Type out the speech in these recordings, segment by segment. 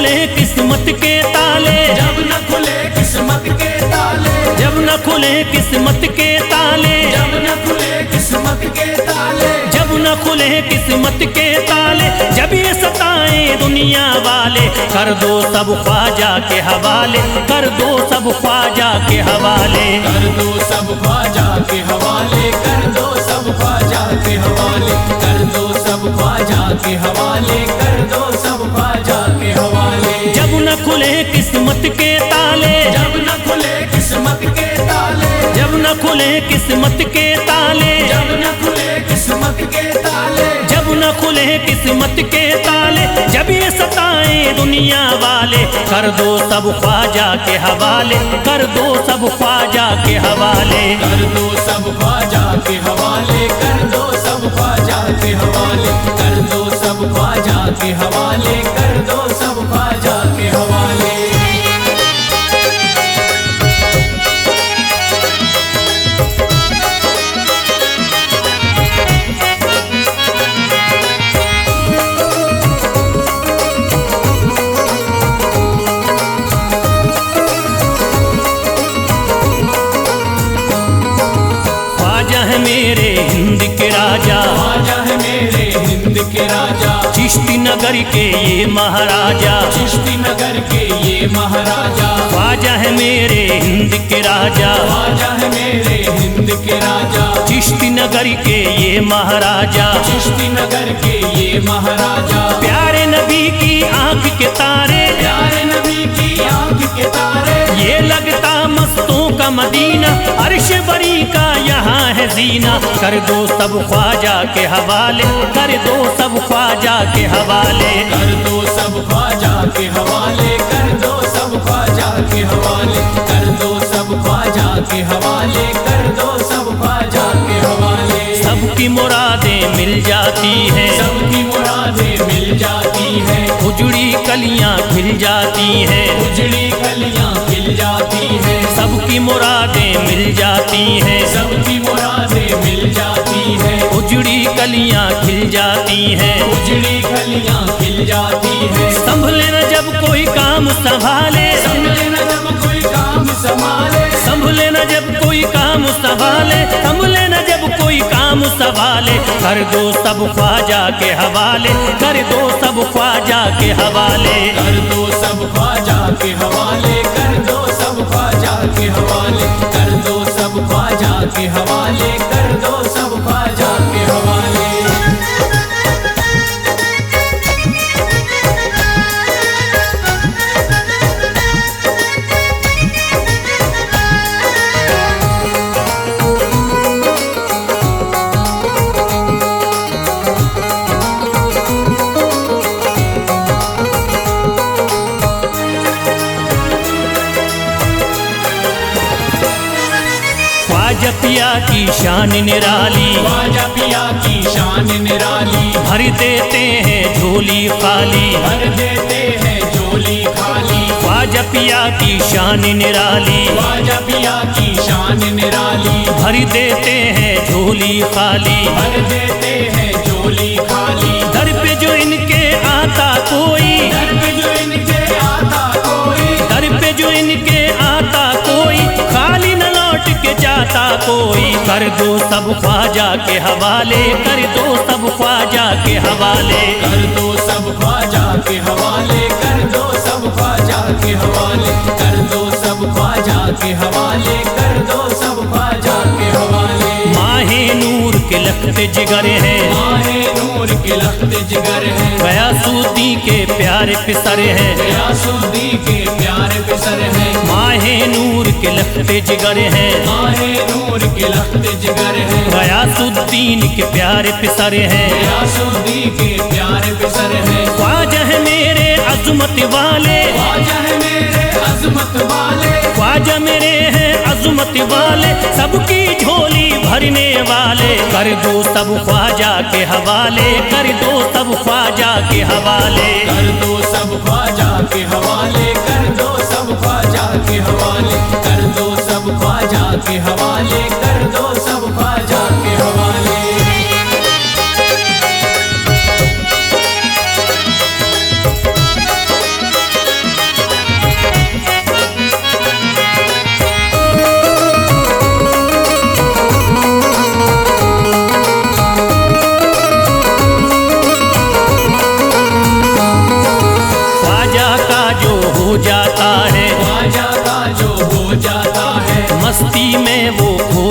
खुले किस्मत के ताले, जब न खुले किस्मत के ताले, जब न खुले किस्मत के ताले, जब न खुले किस्मत के ताले, जब न खुले किस्मत के ताले, जब ये सताए दुनिया वाले, कर दो सब ख्वाजा के हवाले, कर दो सब ख्वाजा के हवाले, कर दो सब ख्वाजा के हवाले, कर दो सब ख्वाजा के हवाले, कर दो सब ख्वाजा के हवाले, कर दो सब ख्वाजा के हवाले। जब न खुले किस्मत के ताले, जब न खुले किस्मत के ताले, जब न खुले किस्मत के ताले, जब न खुले किस्मत के ताले, जब न खुले किस्मत के ताले, जब ये सताए दुनिया वाले, कर दो सब ख्वाजा के हवाले, कर दो सब ख्वाजा के हवाले, कर दो सब ख्वाजा के हवाले, कर दो सब ख्वाजा के हवाले, कर दो सब ख्वाजा के हवाले, कर दो सब ख्वाजा के हवाले। मेरे हिंद के राजा, ख्वाजा है मेरे हिंद के राजा, चिश्ती नगर के ये महाराजा, चिश्ती नगर के ये महाराजा, ख्वाजा है मेरे हिंद के राजा, ख्वाजा है मेरे हिंद के राजा, चिश्ती नगर के ये महाराजा, चिश्ती नगर के ये महाराजा, प्यारे नबी की आंख के तारे, प्यारे नबी की आंख के तारे, ये लगता मस्तों का मदीना, अर्श बरी का यहाँ है जीना, कर दो सब ख्वाजा के हवाले, कर दो सब ख्वाजा के हवाले, कर दो सब ख्वाजा के हवाले, कर दो सब ख्वाजा के हवाले, कर दो सब ख्वाजा के हवाले, कर दो सब ख्वाजा के हवाले। सबकी मुरादें मिल जाती हैं, सबकी मुरादें मिल जाती हैं, उजड़ी कलियां खिल जाती हैं, उजड़ी कलियां खिल जाती हैं, सबकी मुरादें मिल जाती हैं, सबकी मुरादें मिल जाती हैं, उजड़ी कलियां खिल जाती हैं, उजड़ी कलियां खिल जाती हैं। संभले न जब कोई काम संभाले, संभले न जब कोई काम संभाले, संभले न जब कोई काम संभाले, संभले न जब कोई काम संभाले, कर दो सब ख्वाजा के हवाले, कर दो सब ख्वाजा के हवाले, कर दो सब ख्वाजा के हवाले, कर दो सब ख्वाजा के हवाले, कर दो सब ख्वाजा के हवाले, कर दो सब ख्वाजा के हवाले। ख्वाजा पिया की शान निराली, ख्वाजा पिया की शान निराली, भर देते हैं झोली खाली, भर देते हैं झोली खाली, ख्वाजा पिया की शान निराली, ख्वाजा पिया की शान निराली, भर देते हैं झोली खाली, भर देते हैं झोली खाली, दर पे जो इनके आता कोई, दर पे जो इनके आता कोई, दर पे जो इनके आता कोई, खाली न लौट के जाता कोई, कर दो सब ख्वाजा के हवाले, कर दो सब ख्वाजा के हवाले, कर दो सब ख्वाजा के हवाले, कर दो सब ख्वाजा के हवाले, कर दो सब ख्वाजा के हवाले, कर दो सब ख्वाजा के हवाले। माहे नूर के लखते जिगर हैं, माहे नूर के लखते जिगर हैं, गयासुद्दीन के प्यारे पिसर हैं, गयासुद्दीन के प्यारे पिसर हैं, माहे नूर के लखते जिगर हैं, माहे नूर के लखते जिगर हैं, गयासुद्दीन के प्यारे पिसर हैं, गयासुद्दीन के प्यारे पिसर हैं। ख्वाजा है मेरे अज़मत वाले, ख्वाजा है मेरे अज़मत वाले, ख्वाजा मेरे हैं अज़मत वाले, सबकी झोली भरने वाले, कर दो सब ख्वाजा के हवाले, कर दो सब ख्वाजा के हवाले, कर दो सब ख्वाजा के हवाले, कर दो सब ख्वाजा के हवाले, कर दो सब ख्वाजा के हवाले, कर दो सब ख्वाजा के हवाले।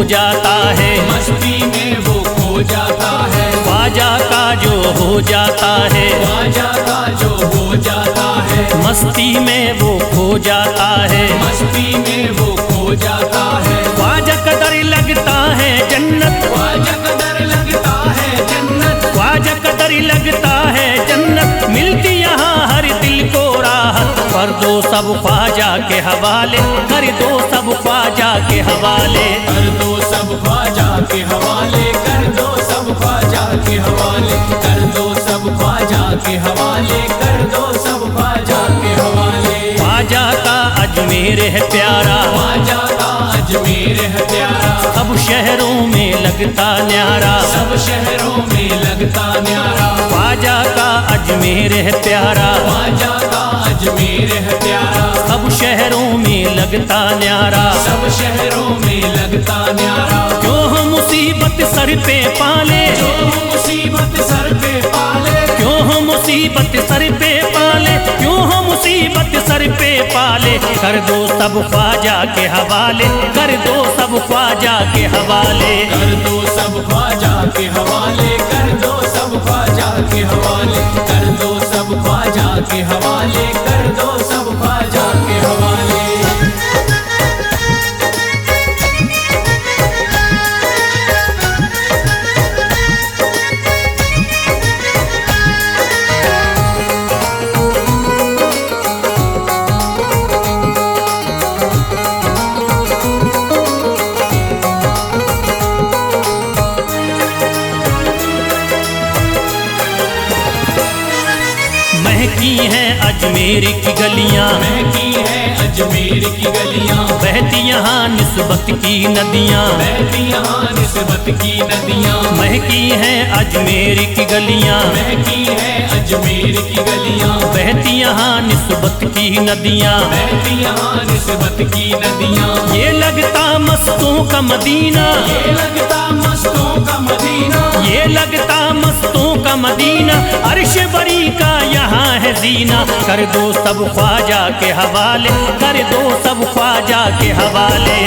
जाता है, मस्ती में वो खो जाता है, ख्वाजा का जो हो जाता है, ख्वाजा का जो हो जाता है, मस्ती में वो खो जाता है, मस्ती में वो खो जाता है। ख्वाजा कदर लगता है जन्नत, ख्वाजा कदर लगता है जन्नत, ख्वाजा कदर लगता है जन्नत, मिलती यहाँ हर दिल को राहत। कर दो सब ख्वाजा के हवाले, कर दो सब ख्वाजा के हवाले, कर दो सब ख्वाजा के हवाले, कर दो सब ख्वाजा के हवाले, कर दो सब ख्वाजा के हवाले, कर दो सब ख्वाजा के हवाले। ख्वाजा का अजमेर है प्यारा, ख्वाजा का अजमेर है प्यारा, सब शहरों में लगता न्यारा, सब शहरों में लगता न्यारा। ख्वाजा का अजमेर है प्यारा, ख्वाजा का अजमेर है प्यारा, सब शहरों में लगता न्यारा। सब शहरों में लगता न्यारा। क्यों हम मुसीबत सर पे पाले, जो मुसीबत सर पे पाले, क्यों हम मुसीबत सर पे पाले, क्यों हम मुसीबत सर पे पाले। कर दो सब ख्वाजा के हवाले, कर दो सब ख्वाजा के हवाले, कर दो सब ख्वाजा के हवाले, कर दो सब ख्वाजा के हवाले, कर दो सब ख्वाजा के हवाले, कर दो सब ख्वाजा के हवाले। महकी हैं अजमेर की गलियां, महकी है अजमेर की गलियां, बहती यहाँ निस्बत की नदियां, बहती यहाँ निस्बत की नदियां, महकी हैं अजमेर की गलियां, महकी है अजमेर की गलियां, बहती यहाँ निस्बत की नदियां। बहती यहाँ निस्बत की नदियां। ये लगता मस्तों का मदीना, ये लगता मस्तों का मदीना, ये लगता मस्तों का मदीना, अर्श बरी का यहाँ है जीना। कर दो सब ख्वाजा के हवाले, कर दो सब ख्वाजा के हवाले।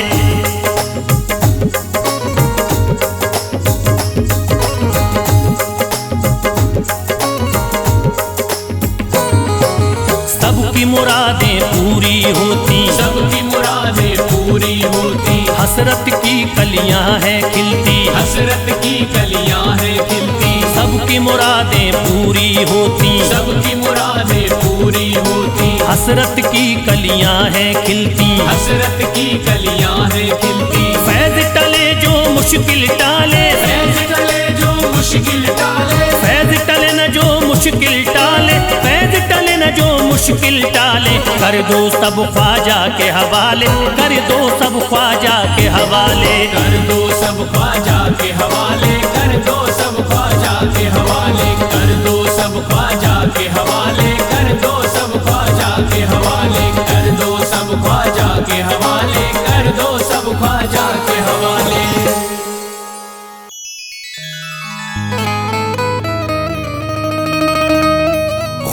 सबकी मुरादें पूरी होती, सबकी मुरादें पूरी होती, हसरत की कलियां हैं खिलती, हसरत की कलियां हैं खिलती, सबकी मुरादें पूरी होती, सबकी मुरादें पूरी होती, हसरत की कलियां हैं खिलती, हसरत की कलियां हैं खिलती। फैज टले जो मुश्किल टाले, फैज टले जो मुश्किल टाले, फैज टले न जो मुश्किल टाले, फैज टले न जो मुश्किल टाले। कर दो सब ख्वाजा के हवाले, कर दो सब ख्वाजा के हवाले, कर दो सब ख्वाजा के हवाले, कर दो सब ख्वाजा के हवाले, कर दो सब ख्वाजा के हवाले, कर दो सब ख्वाजा के हवाले, कर दो सब ख्वाजा के हवाले, कर दो सब ख्वाजा के हवाले।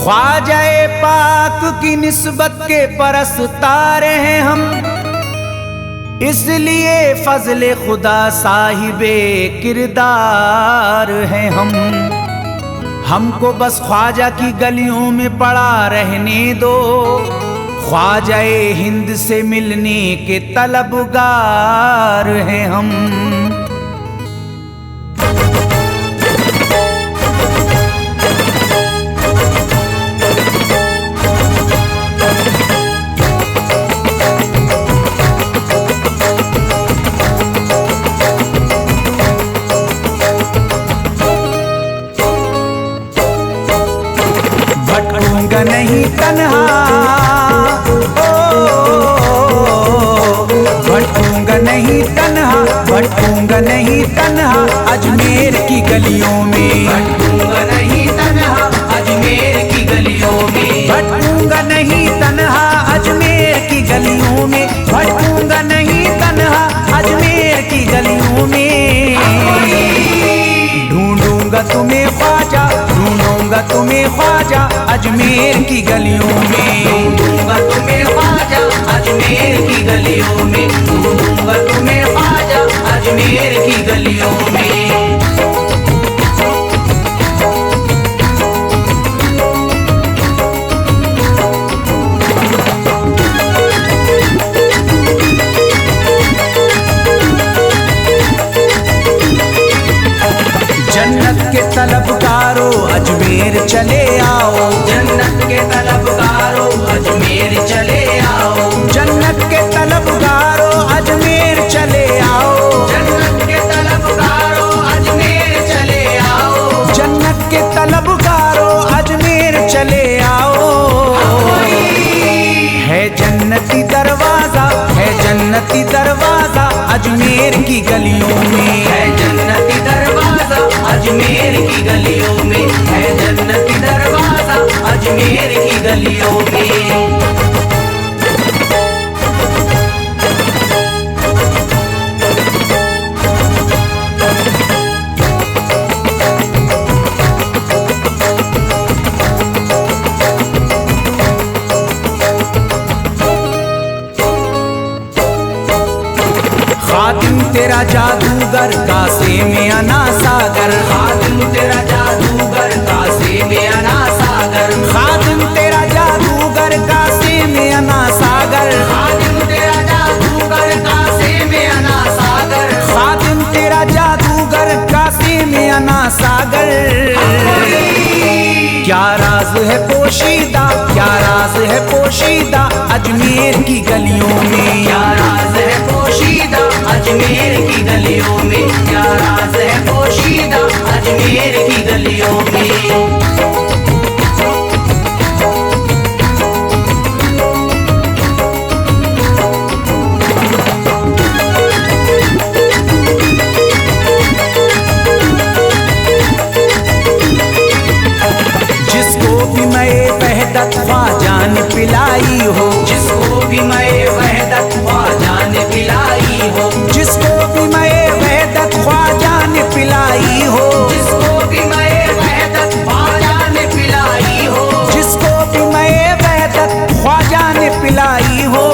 ख्वाजाए पाक की निस्बत के परस्तार हैं हम, इसलिए फजले खुदा साहिबे किरदार हैं हम। हमको बस ख्वाजा की गलियों में पड़ा रहने दो, ख्वाजाए हिंद से मिलने के तलबगार हैं हम। भटकूंगा नहीं तन्हा, भटकूंगा नहीं तन्हा, भटकूंगा नहीं तन्हा अजमेर की गलियों में, भटकूंगा नहीं तन्हा अजमेर की गलियों में, भटकूंगा नहीं तन्हा अजमेर की गलियों में, भटकूंगा नहीं तन्हा अजमेर की गलियों में। ढूंढूंगा तुम्हें ख्वाजा, ढूंढूंगा तुम्हें ख्वाजा अजमेर की गलियों में, ढूंढूंगा तुम्हें ख्वाजा अजमेर की गलियों में, ढूंढूंगा तुम्हें ख्वाजा अजमेर तलबगारो अजमेर चले आओ, जन्नत के तलबगारो अजमेर चले आओ, जन्नत के तलबगारो अजमेर चले आओ, जन्नत के तलबगारो अजमेर चले आओ, जन्नत के तलबगारो अजमेर चले आओ। है जन्नती दरवाजा, है जन्नती दरवाजा अजमेर की गलियों में, है जन्नती दरवाजा अजमेर की गलियों में, है जन्नती दरवाजा अजमेर की गलियों में। खादिम तेरा जादूगर कासे में अना सागर, खादिम तेरा जादूगर कासे में अना सागर, खादिम तेरा जादूगर कासे में अना सागर, खादिम तेरा जादूगर कासे में अना सागर, खादिम तेरा जादूगर कासे में अना सागर। क्या राज है पोशीदा, क्या राज है पोशीदा अजमेर की गलियों में, क्या राज है पोशीदा अजमेर की गलियों में, क्या राज है पोशीदा अजमेर की गलियों में। जिसको भी मैं वहदत ख्वाजा ने पिलाई हो, जिसको भी मैं वहदत ख्वाजा ने पिलाई हो, जिसको भी मैं वहदत ख्वाजा ने पिलाई हो, जिसको भी मैं वहदत ख्वाजा ने पिलाई हो, जिसको भी मैं वहदत ख्वाजा ने पिलाई हो।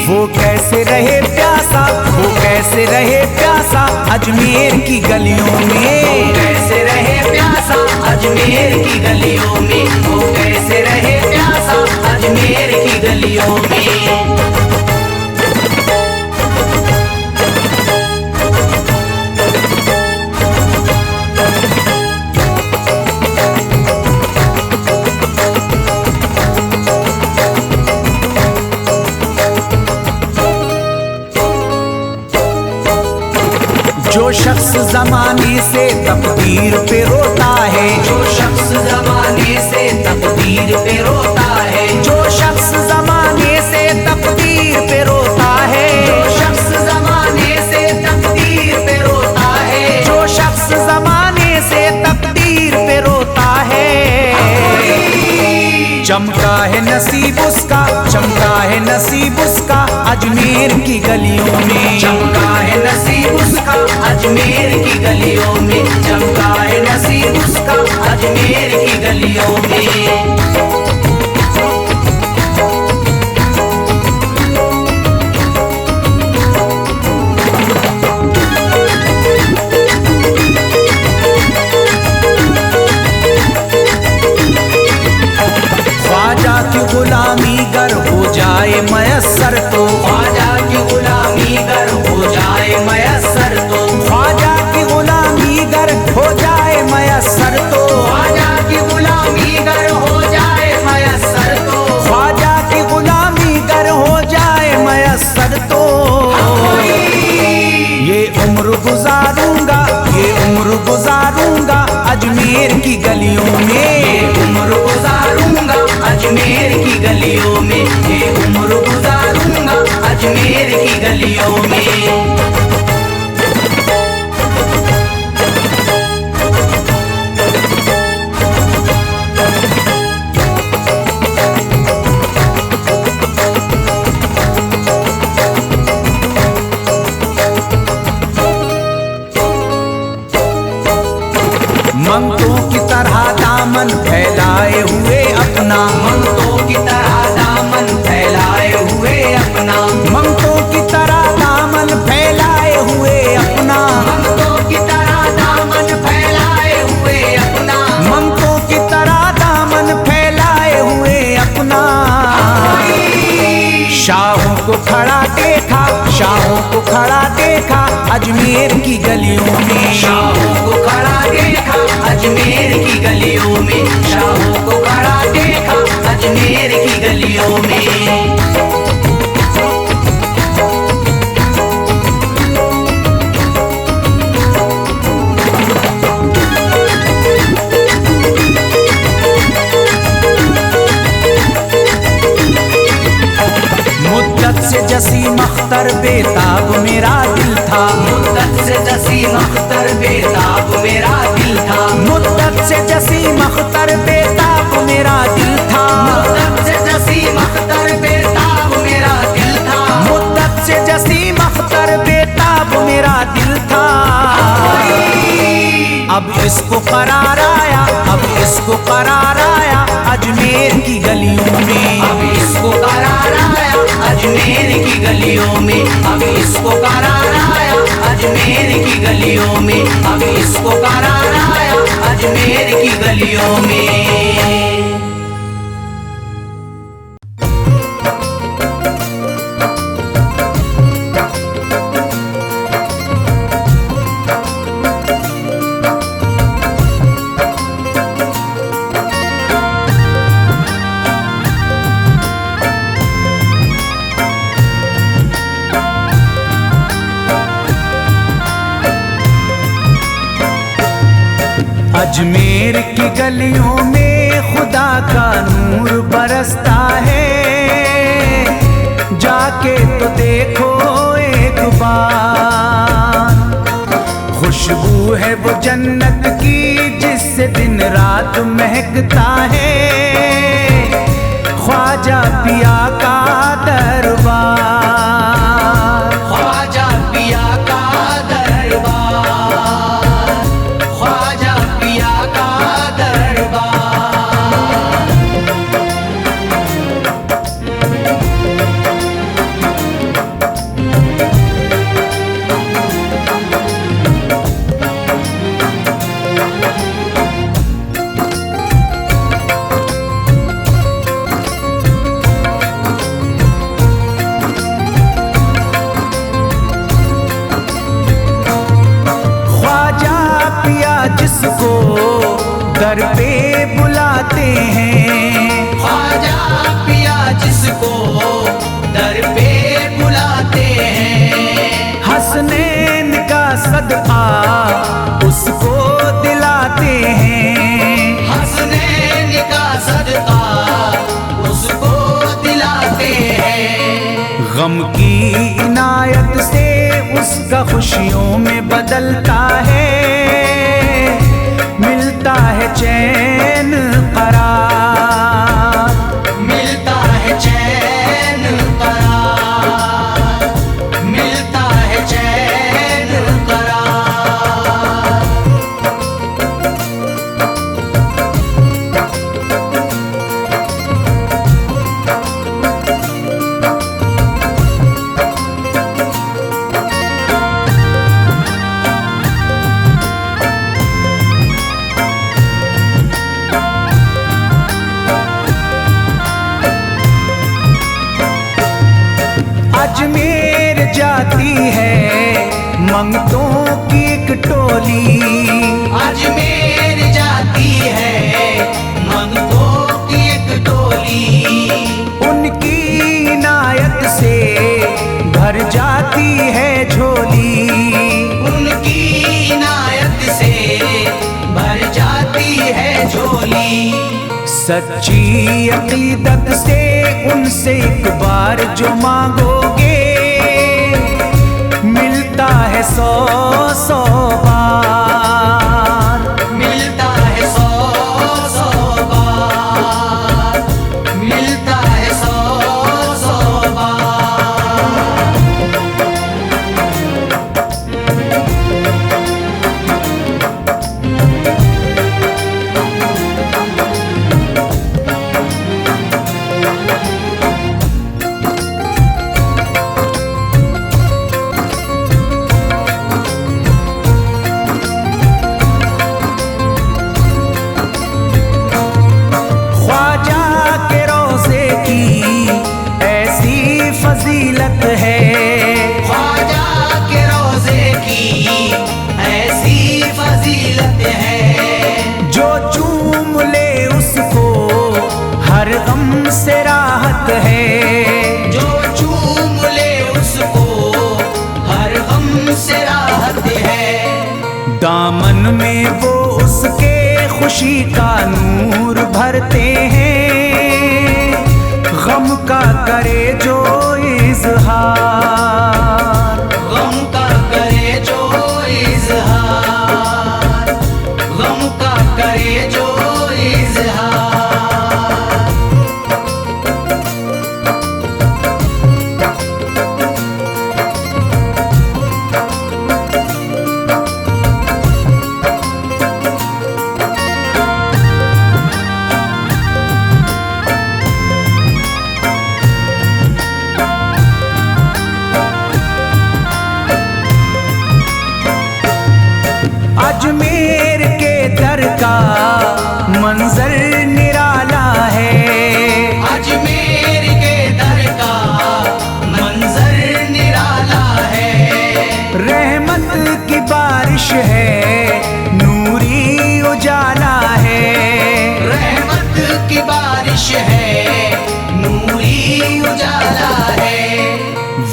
वो कैसे रहे प्यासा, वो कैसे रहे प्यासा अजमेर की गलियों में, कैसे रहे प्यासा अजमेर की गलियों में, वो कैसे रहे प्यासा अजमेर की गलियों में। जो शख्स जमाने से तकदीर पे रोता है, जो शख्स जमाने से तकदीर पे रोता है, जो शख्स जमाने से तकदीर पे रोता है, जो शख्स जमाने से तकदीर पे रोता है, जो शख्स जमाने से तकदीर पे रोता है। चमका है नसीब उसका, चमका है नसीब उसका अजमेर की गलियों में, चमका है नसीब उसका अजमेर की गलियों में, चमका है नसीब उसका अजमेर की गलियों में। ख्वाजा की गुलामी गर हो जाए मयस्सर तो, ख्वाजा की गुलामी गर हो जाए मयस्सर तो, ख्वाजा की गुलामी गर हो जाए मयस्सर तो, ख्वाजा की गुलामी गर हो जाए मयस्सर तो, ख्वाजा की गुलामी गर हो जाए मयस्सर तो। ये उम्र गुजारूंगा, ये उम्र गुजारूंगा अजमेर की गलियों में, उम्र गुजारूंगा अजमेर की गलियों में, ये उम्र गुजारूंगा अजमेर की गलियों में। मंगतों की तरह दामन फैलाए हुए अपना, मंगतों की तरह दामन फैलाए हुए अपना, मंगतों की तरह दामन फैलाए हुए अपना, मंगतों की तरह दामन फैलाए हुए अपना, मंगतों की तरह दामन फैलाए हुए अपना। शाहों को खड़ा देखा, शाहों को खड़ा देखा अजमेर की गलियों में। शाहों को खड़ा देखा अजमेर की गलियों में, शाहों को खड़ा देखा अजमेर की गलियों में। मुद्दत से जसीम अख्तर बेताब मेरा दिल था, मुद्दत से जसीम अख्तर बेताब मेरा दिल था, मुद्दत से जसीम अख्तर बेताब मेरा दिल था, मुद्दत से जसीम अख्तर बेताब मेरा दिल था, मुद्दत से जसीम अख्तर बेताब मेरा दिल था। अब इसको करार आया, अब इसको करार आया अजमेर की गलियों में। अब इसको करार आया अजमेर की गलियों में, अब इसको करार आया अजमेर की गलियों में, अब इसको करार आया अजमेर की गलियों में। अजमेर की गलियों में खुदा का नूर बरसता है, जाके तो देखो एक बार। खुशबू है वो जन्नत की जिससे दिन रात महकता है, ख्वाजा पिया का दरबार, ख्वाजा पिया का दरबार, ख्वाजा पिया का दरबार। जिसको दर पे बुलाते हैं, ख्वाजा पिया जिसको दर पे बुलाते हैं, हसनैन का सदका उसको दिलाते हैं, हसनैन का सदका उसको दिलाते हैं। गम की इनायत से उसका खुशियों में बदलता है, मिलता है चैन करार, मिलता है चैन करार, मिलता है चैन करार। अजमेर जाती है मंगतों की एक टोली, अजमेर जाती है मंगतों की एक टोली, उनकी इनायत से भर जाती है झोली, उनकी इनायत से भर जाती है झोली। सच्ची अकीदत से उनसे एक बार जो मांगोगे, मिलता है 100 बार, मिलता है 100 बार, मिलता है 100 बार। फजीलत है। ख्वाजा के रोजे की ऐसी फजीलत है। जो चूम ले उसको हर गम से राहत है। जो चूम ले उसको हर गम से राहत है। दामन में वो उसके खुशी का नूर भरते हैं। गम का करे जो इजहार, गम का करे जो इजहार, गम का करे जो इजहार। अजमेर के दर का मंजर निराला है। अजमेर के दर का मंजर निराला है। रहमत की बारिश है, नूरी उजाला है। रहमत की बारिश है, नूरी उजाला है।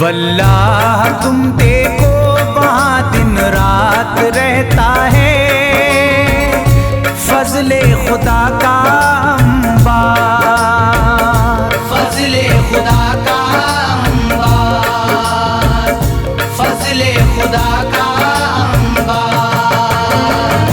वल्लाह तुम देखो वहाँ दिन रात रहता है। फजले खुदा का अंबार, फजले खुदा का अंबार, फजले खुदा का अंबार।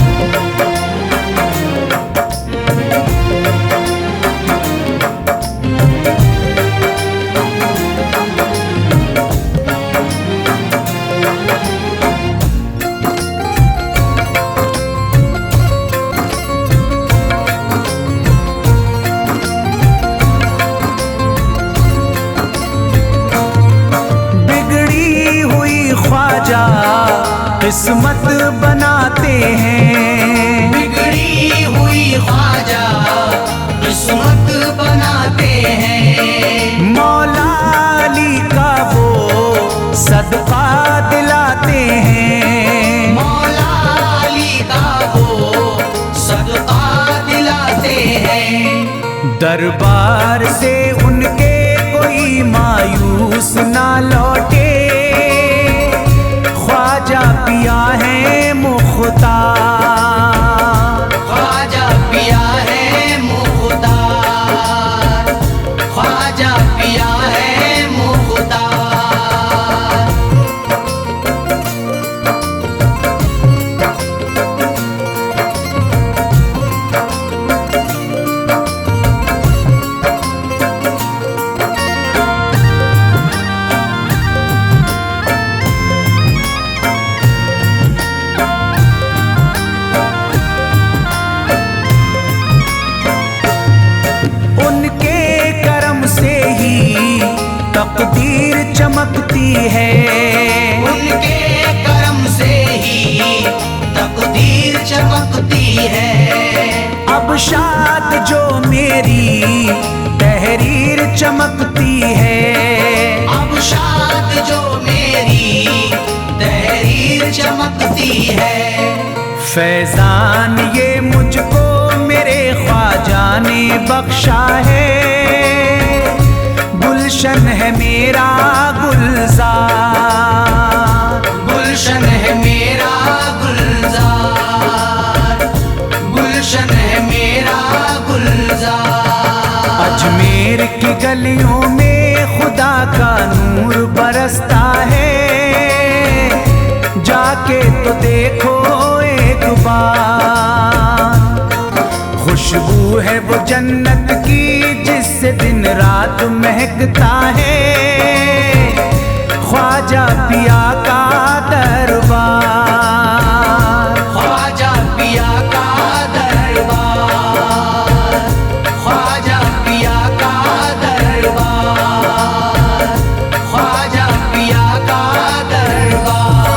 बिगड़ी हुई ख्वाजा किस्मत बनाते हैं। बिगड़ी हुई ख्वाजा किस्मत बनाते हैं। मौला अली का वो सदका दिलाते हैं। मौला अली का वो सदका दिलाते हैं। दरबार से उनके कोई मायूस ना लौटे। ख्वाजा पिया है मुख्तार, ख्वाजा पिया है मुख्तार, ख्वाजा पिया है मुख्तार। उनके करम से ही तकदीर चमकती है। उनके करम से ही तकदीर चमकती है। अब शाद जो मेरी तहरीर चमकती है। अब शाद जो मेरी तहरीर चमकती है। फैजान ये मुझको मेरे ख्वाजा ने बख्शा है। गुलशन है मेरा गुलजार, गुलशन है मेरा गुलजार, गुलशन है मेरा गुलजार। अजमेर की गलियों में खुदा का नूर बरसता है। जाके तो देखो एक बार, खुशबू है वो जन्नत की जिससे दिन रात महकता है। ख्वाजा पिया का दरबार, ख्वाजा पिया का दरबार, ख्वाजा पिया का दरबार, ख्वाजा पिया का दरबार।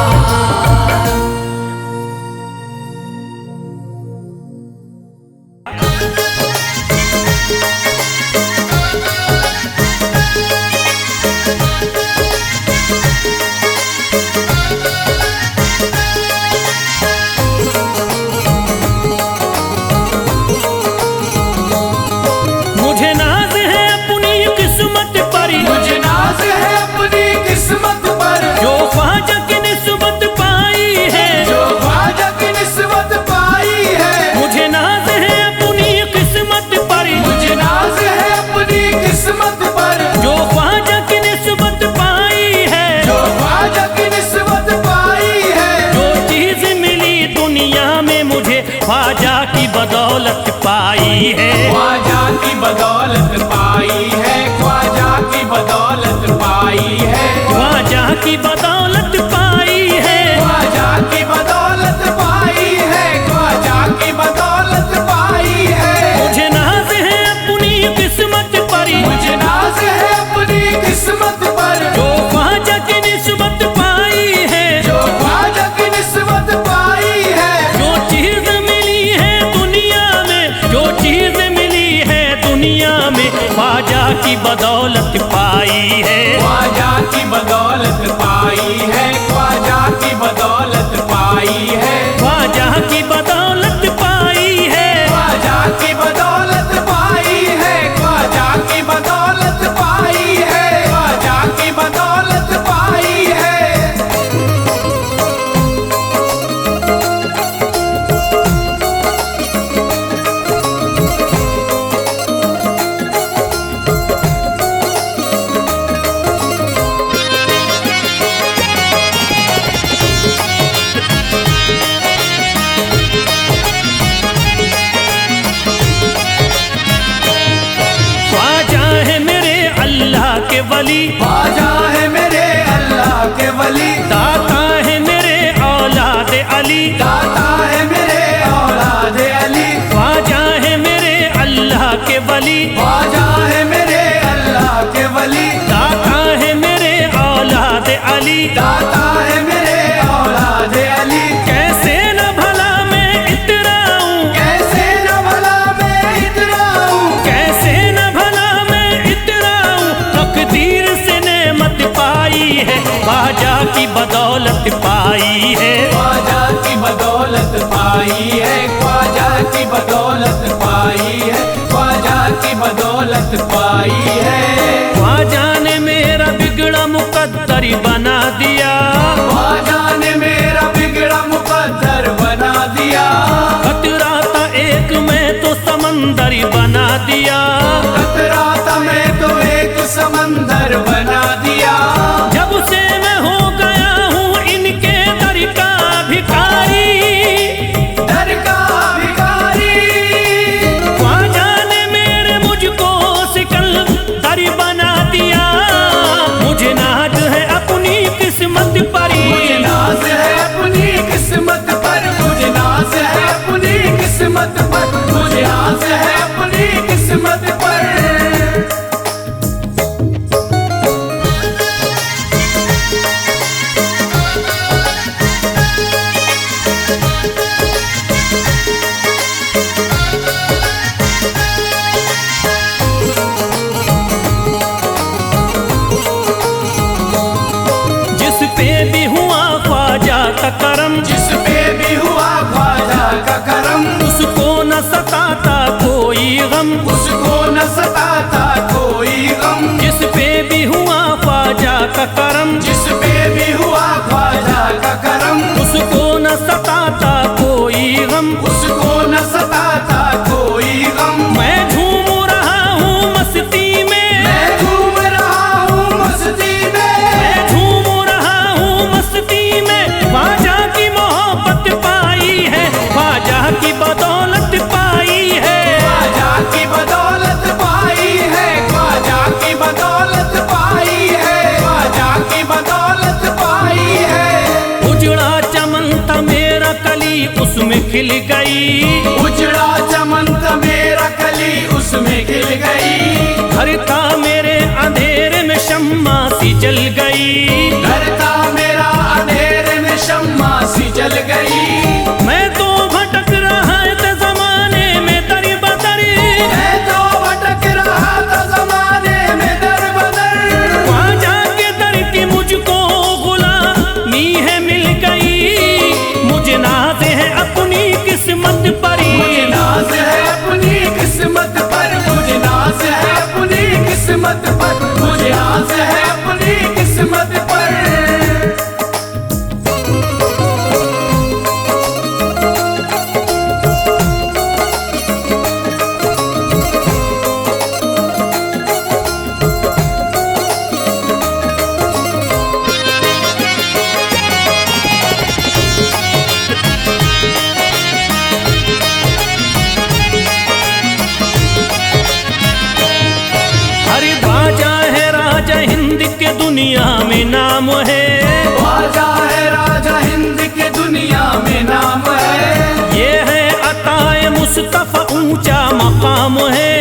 बदौलत पाई है। ख्वाजा की बदौलत पाई है, ख्वाजा की बदौलत पाई है, ख्वाजा की बदौलत पाई है, ख्वाजा की बदौलत पाई है, ख्वाजा की बदौलत पाई है। मुझे नाज है अपनी किस्मत पर, मुझे नाज है अपनी किस्मत पर, जो ख्वाजा की निस्बत पाई है, जो ख्वाजा की निस्बत पाई है। जो चीज मिली है दुनिया में, जो चीज मिली है दुनिया में, ख्वाजा की बदौलत पाई है। ख्वाजा की बदौलत पाई है, ख्वाजा की बदौलत पाई है, ख्वाजा की बदौलत पाई है, ख्वाजा की बदौलत पाई है, ख्वाजा की बदौलत पाई है, ख्वाजा की बदौलत पाई है। ख्वाजा है मेरे अल्लाह के वली, ख्वाजा है मेरे अल्लाह के वली, दाता है मेरे औलाद अली, दाता है मेरे औलाद अली, ख्वाजा है मेरे अल्लाह के वली, ख्वाजा है मेरे अल्लाह के वली, दाता है मेरे औलाद अली। दाता है मेरे औलाद अली। कैसे न भला मैं इतराऊं, कैसे न भला मैं इतराऊं, कैसे न भला मैं इतराऊं, तकदीर से नेमत पाई है, ख्वाजा की बदौलत पाई है। ख्वाजा की बदौलत पाई है, ख्वाजा की बदौलत पाई है, ख्वाजा की बदौलत पाई है। ख्वाजा ने मेरा बिगड़ा मुकद्दर बना दिया, ख्वाजा ने मेरा बिगड़ा मुकद्दर बना दिया, खतरा था एक मैं तो समंदर बना दिया। खतरा था मैं तो एक समंदर बना दिया। जब से मैं हो गया हूँ इनके दर का भिखारी, दर का भिखारी, ख्वाजा ने मेरे मुझको सिकंदर बना दिया। मुझे नाज है अपनी किस्मत पर, मुझे नाज है अपनी किस्मत पर, मुझे नाज है अपनी किस्मत पर, मुझे नाज है अपनी किस्मत पर। जिस पे भी हुआ ख्वाजा का करम, जिस पे भी हुआ ख्वाजा का करम, उसको न सताता कोई गम, उसको न सताता कोई गम। जिस पे भी हुआ ख्वाजा का करम, जिस पे भी हुआ ख्वाजा का करम, उसको न सताता कोई गम। उसको न सताता कोई गम। मैं झूम रहा हूँ मस्ती में, मैं झूम रहा हूँ मस्ती में, मैं झूम रहा हूँ मस्ती में, ख्वाजा की मोहब्बत पाई है, ख्वाजा की बदौलत पाई है। ख्वाजा की बदौलत पाई है, ख्वाजा की बदौलत पाई है, ख्वाजा की बदौलत पाई है। उजड़ा चमन था मेरा कली उसमें खिल गई, उजड़ा चमन था मेरा कली उसमें खिल गई। घर था मेरे अंधेरे में शम्मा सी जल गई, घर था मेरा अंधेरे में शम्मा सी जल गई। मैं तो भटक रहा था जमाने में दर बदर, मैं तो भटक रहा था जमाने में दर बदर। ख्वाजा के दर की मुझको गुलामी है मिल गई। मुझे नाज है अपनी किस्मत पर, मुझे नाज है अपनी किस्मत पर, मुझे नाज है अपनी किस्मत पर, मुझे नाज है अपनी किस्मत पर। नाम है। ख्वाजा है राजा हिंद के दुनिया में नाम है। ये है अताए मुस्तफा ऊंचा मकाम है।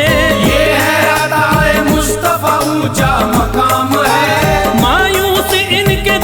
ये है अताए मुस्तफा ऊंचा मकाम है। मायूस इनके